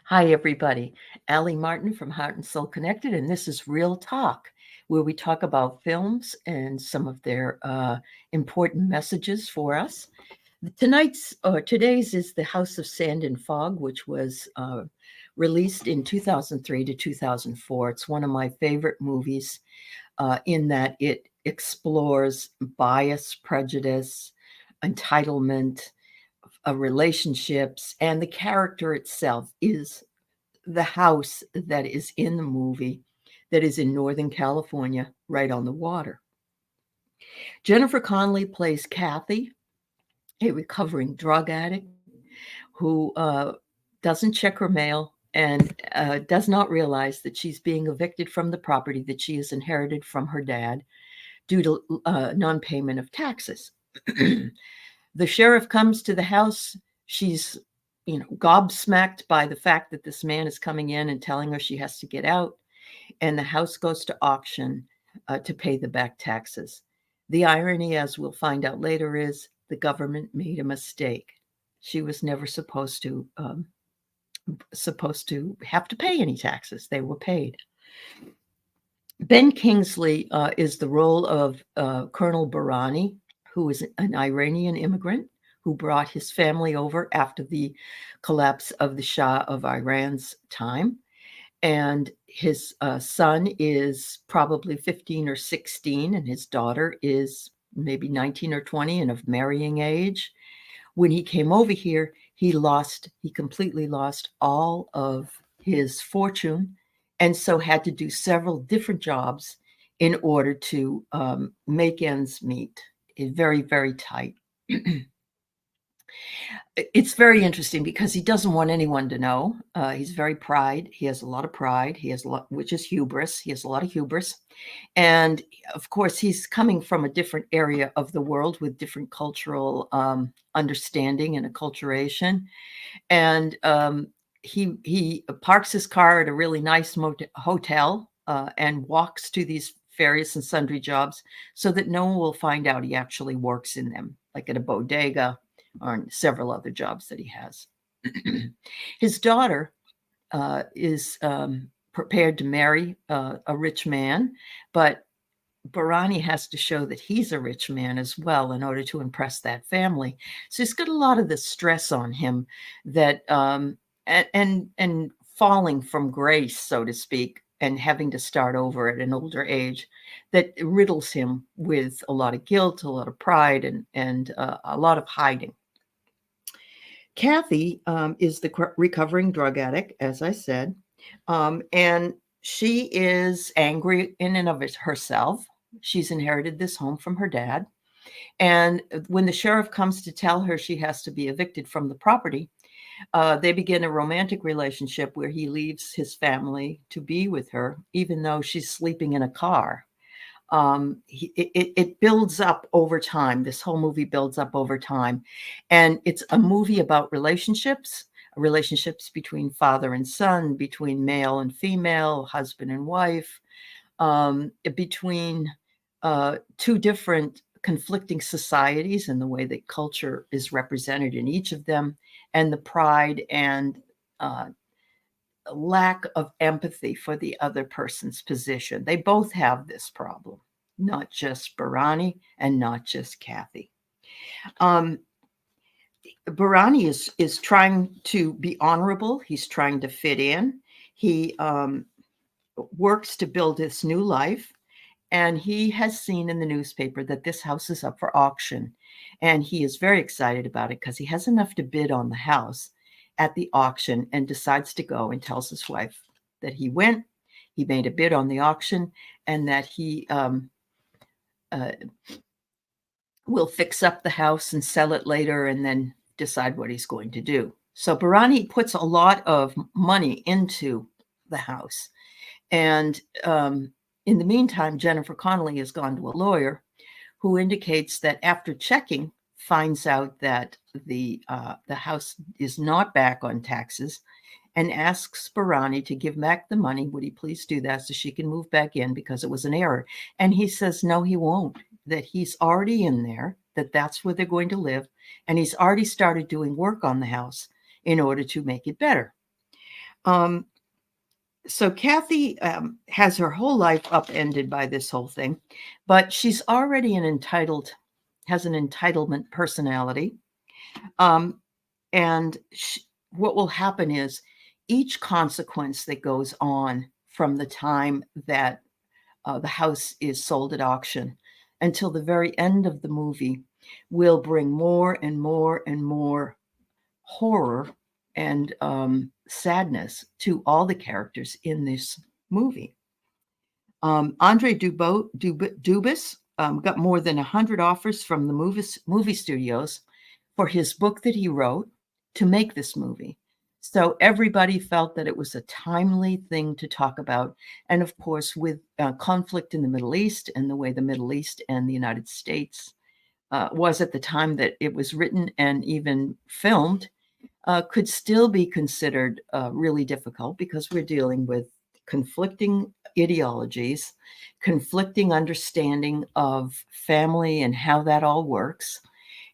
Hi, everybody. Aley Martin from Heart and Soul Connected, and this is Real Talk, where we talk about films and some of their important messages for us. Today's is The House of Sand and Fog, which was released in 2003 to 2004. It's one of my favorite movies in that it explores bias, prejudice, entitlement, relationships, and the character itself is the house that is in the movie that is in Northern California, right on the water. Jennifer Connelly plays Kathy, a recovering drug addict who doesn't check her mail and does not realize that she's being evicted from the property that she has inherited from her dad due to non-payment of taxes. The sheriff comes to the house. She's, gobsmacked by the fact that this man is coming in and telling her she has to get out. And the house goes to auction to pay the back taxes. The irony, as we'll find out later, is the government made a mistake. She was never supposed to have to pay any taxes. They were paid. Ben Kingsley is the role of Colonel Barani, who is an Iranian immigrant who brought his family over after the collapse of the Shah of Iran's time. And his son is probably 15 or 16, and his daughter is maybe 19 or 20 and of marrying age. When he came over here, he completely lost all of his fortune, and so had to do several different jobs in order to make ends meet. Very, very tight. It's very interesting because he doesn't want anyone to know. He's very pride. He has a lot of pride. He has a lot, which is hubris. He has a lot of hubris. And of course, he's coming from a different area of the world with different cultural understanding and acculturation. And he parks his car at a really nice hotel and walks to these various and sundry jobs so that no one will find out he actually works in them, like at a bodega or several other jobs that he has. His daughter is prepared to marry a rich man, but Barani has to show that he's a rich man as well in order to impress that family. So he's got a lot of this stress on him that and falling from grace, so to speak, and having to start over at an older age that riddles him with a lot of guilt, a lot of pride, and a lot of hiding. Kathy is the recovering drug addict, as I said, and she is angry in and of herself. She's inherited this home from her dad. And when the sheriff comes to tell her she has to be evicted from the property, they begin a romantic relationship where he leaves his family to be with her, even though she's sleeping in a car. It builds up over time. This whole movie builds up over time. And it's a movie about relationships between father and son, between male and female, husband and wife, between two different conflicting societies and the way that culture is represented in each of them, and the pride and lack of empathy for the other person's position. They both have this problem, not just Barani and not just Kathy. Barani is trying to be honorable. He's trying to fit in. He works to build this new life. And he has seen in the newspaper that this house is up for auction. And he is very excited about it because he has enough to bid on the house at the auction and decides to go and tells his wife that he went, he made a bid on the auction, and that he will fix up the house and sell it later and then decide what he's going to do. So Barani puts a lot of money into the house. And in the meantime, Jennifer Connelly has gone to a lawyer who indicates that after checking, finds out that the house is not back on taxes and asks Barani to give back the money. Would he please do that so she can move back in because it was an error? And he says, no, he won't, that he's already in there, that that's where they're going to live. And he's already started doing work on the house in order to make it better. So Kathy has her whole life upended by this whole thing, but she's already has an entitlement personality. And what will happen is each consequence that goes on from the time that the house is sold at auction until the very end of the movie will bring more and more and more horror and sadness to all the characters in this movie. Andre Dubus got more than 100 offers from the movie studios for his book that he wrote to make this movie. So everybody felt that it was a timely thing to talk about. And of course, with conflict in the Middle East and the way the Middle East and the United States was at the time that it was written and even filmed, could still be considered really difficult because we're dealing with conflicting ideologies, conflicting understanding of family and how that all works,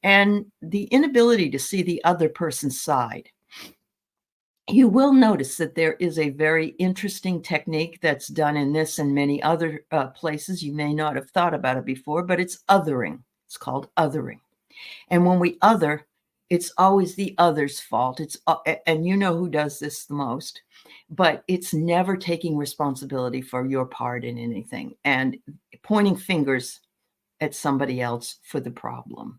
and the inability to see the other person's side. You will notice that there is a very interesting technique that's done in this and many other places. You may not have thought about it before, but it's othering. It's called othering. And when we other, it's always the other's fault. And you know who does this the most, but it's never taking responsibility for your part in anything and pointing fingers at somebody else for the problem.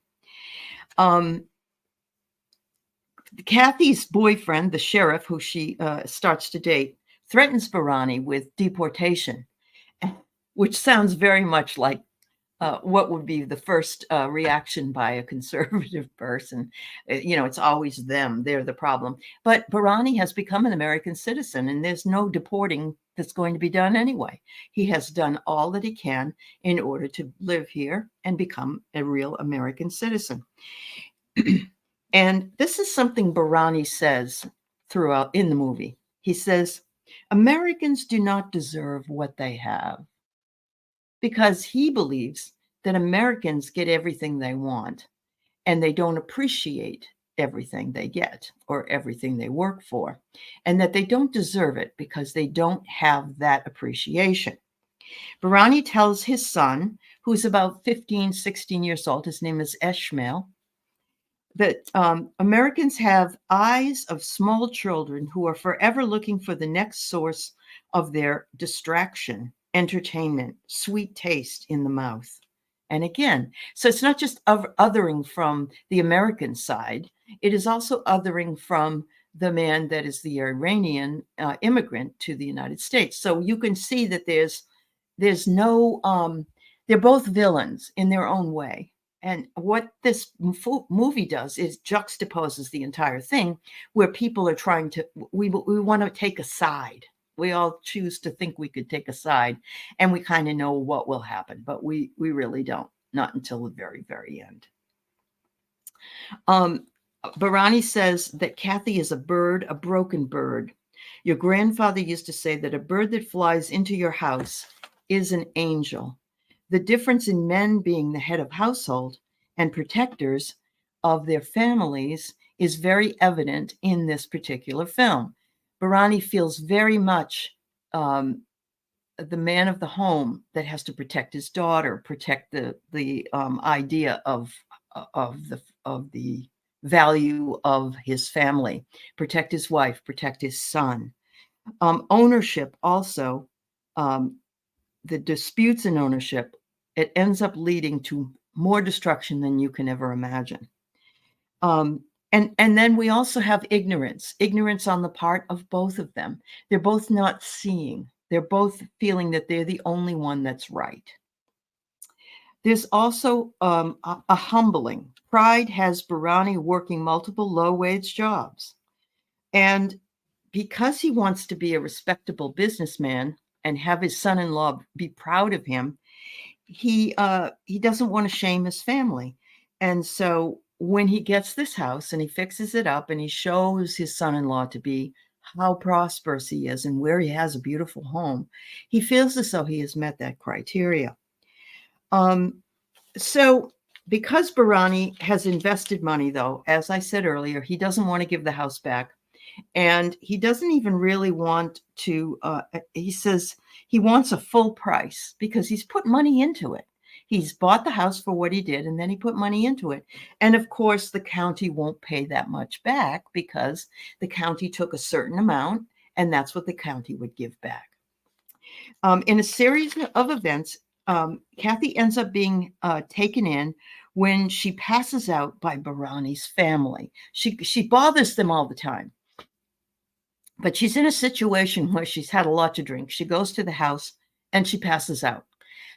Kathy's boyfriend, the sheriff, who she starts to date, threatens Bharani with deportation, which sounds very much like what would be the first reaction by a conservative person. It's always them. They're the problem. But Bharani has become an American citizen, and there's no deporting that's going to be done anyway. He has done all that he can in order to live here and become a real American citizen. And this is something Bharani says throughout in the movie. He says, Americans do not deserve what they have, because he believes that Americans get everything they want and they don't appreciate everything they get or everything they work for, and that they don't deserve it because they don't have that appreciation. Bharani tells his son, who's about 15, 16 years old, his name is Ishmael, that Americans have eyes of small children who are forever looking for the next source of their distraction, entertainment, sweet taste in the mouth. And again, so it's not just othering from the American side, it is also othering from the man that is the Iranian immigrant to the United States. So you can see that there's no, they're both villains in their own way. And what this movie does is juxtaposes the entire thing, where people are trying to, we want to take a side. We all choose to think we could take a side, and we kind of know what will happen, but we really don't, not until the very, very end. Bharani says that Kathy is a bird, a broken bird. Your grandfather used to say that a bird that flies into your house is an angel. The difference in men being the head of household and protectors of their families is very evident in this particular film. Bharani feels very much the man of the home that has to protect his daughter, protect the idea of the value of his family, protect his wife, protect his son. Ownership also, the disputes in ownership, it ends up leading to more destruction than you can ever imagine. And then we also have ignorance on the part of both of them. They're both not seeing. They're both feeling that they're the only one that's right. There's also a humbling. Pride has Bharani working multiple low-wage jobs. And because he wants to be a respectable businessman and have his son-in-law be proud of him, he doesn't want to shame his family. And so when he gets this house and he fixes it up and he shows his son-in-law to be how prosperous he is and where he has a beautiful home, he feels as though he has met that criteria. So because Bharani has invested money, though, as I said earlier, he doesn't want to give the house back. And he doesn't even really want to, he says he wants a full price because he's put money into it. He's bought the house for what he did, and then he put money into it. And of course, the county won't pay that much back because the county took a certain amount, and that's what the county would give back. In a series of events, Kathy ends up being taken in when she passes out by Barani's family. She bothers them all the time. But she's in a situation where she's had a lot to drink. She goes to the house and she passes out.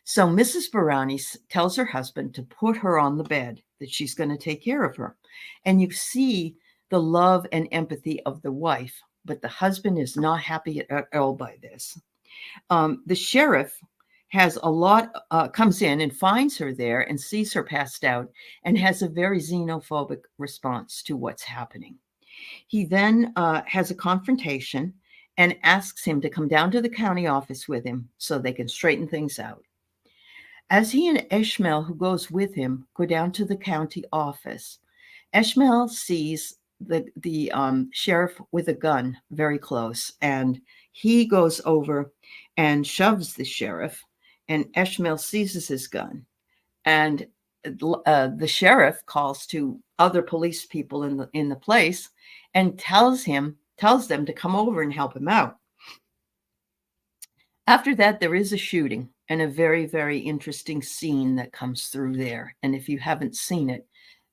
So Mrs. Barani tells her husband to put her on the bed, that she's going to take care of her. And you see the love and empathy of the wife, but the husband is not happy at all by this. The sheriff has comes in and finds her there and sees her passed out and has a very xenophobic response to what's happening. He then has a confrontation and asks him to come down to the county office with him so they can straighten things out. As he and Ishmael, who goes with him, go down to the county office, Ishmael sees the sheriff with a gun very close, and he goes over and shoves the sheriff, and Ishmael seizes his gun. And the sheriff calls to other police people in the place and tells them to come over and help him out. After that, there is a shooting and a very, very interesting scene that comes through there. And if you haven't seen it,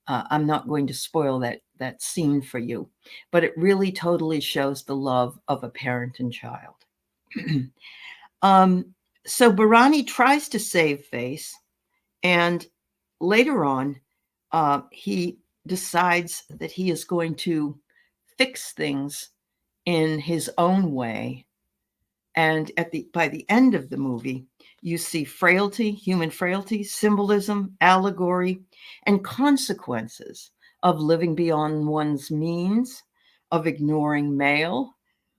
I'm not going to spoil that scene for you, but it really totally shows the love of a parent and child. So Barani tries to save face, and later on, he decides that he is going to fix things in his own way. And by the end of the movie, you see frailty, human frailty, symbolism, allegory, and consequences of living beyond one's means, of ignoring male,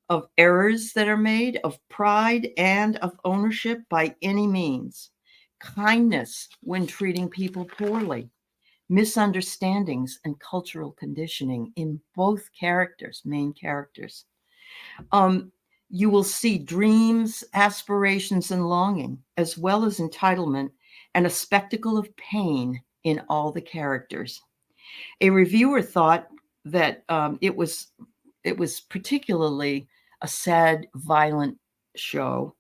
of errors that are made, of pride, and of ownership by any means, kindness when treating people poorly, misunderstandings and cultural conditioning in both main characters. You will see dreams, aspirations, and longing, as well as entitlement and a spectacle of pain in all the characters. A reviewer thought that it was particularly a sad, violent show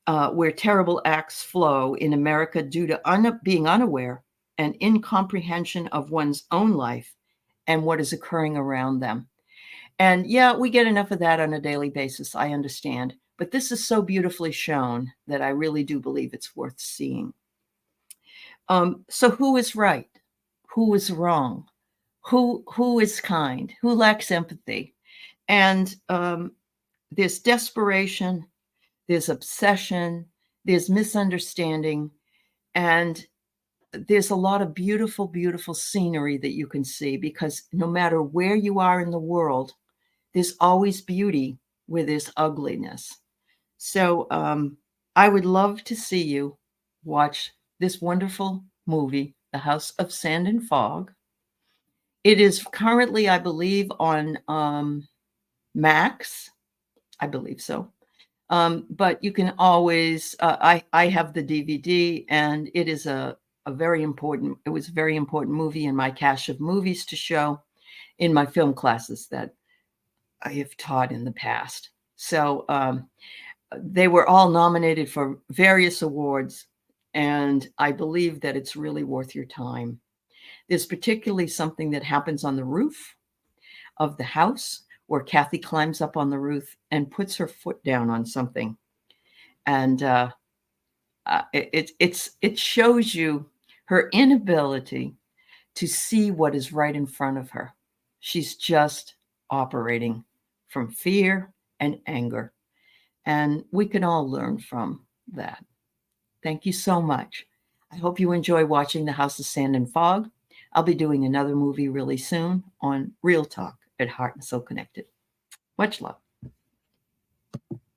where terrible acts flow in America due to being unaware and incomprehension of one's own life and what is occurring around them. And yeah, we get enough of that on a daily basis, I understand. But this is so beautifully shown that I really do believe it's worth seeing. So who is right? Who is wrong? Who is kind? Who lacks empathy? And there's desperation, there's obsession, there's misunderstanding, and there's a lot of beautiful, beautiful scenery that you can see, because no matter where you are in the world, there's always beauty where there's ugliness. So I would love to see you watch this wonderful movie, The House of Sand and Fog. It is currently, I believe, on Max. I believe so. But you can always, I have the DVD, and it is it was a very important movie in my cache of movies to show in my film classes that I have taught in the past. So they were all nominated for various awards, and I believe that it's really worth your time. There's particularly something that happens on the roof of the house where Kathy climbs up on the roof and puts her foot down on something. And it shows you her inability to see what is right in front of her. She's just operating from fear and anger. And we can all learn from that. Thank you so much. I hope you enjoy watching The House of Sand and Fog. I'll be doing another movie really soon on Real Talk at Heart and Soul Connected. Much love.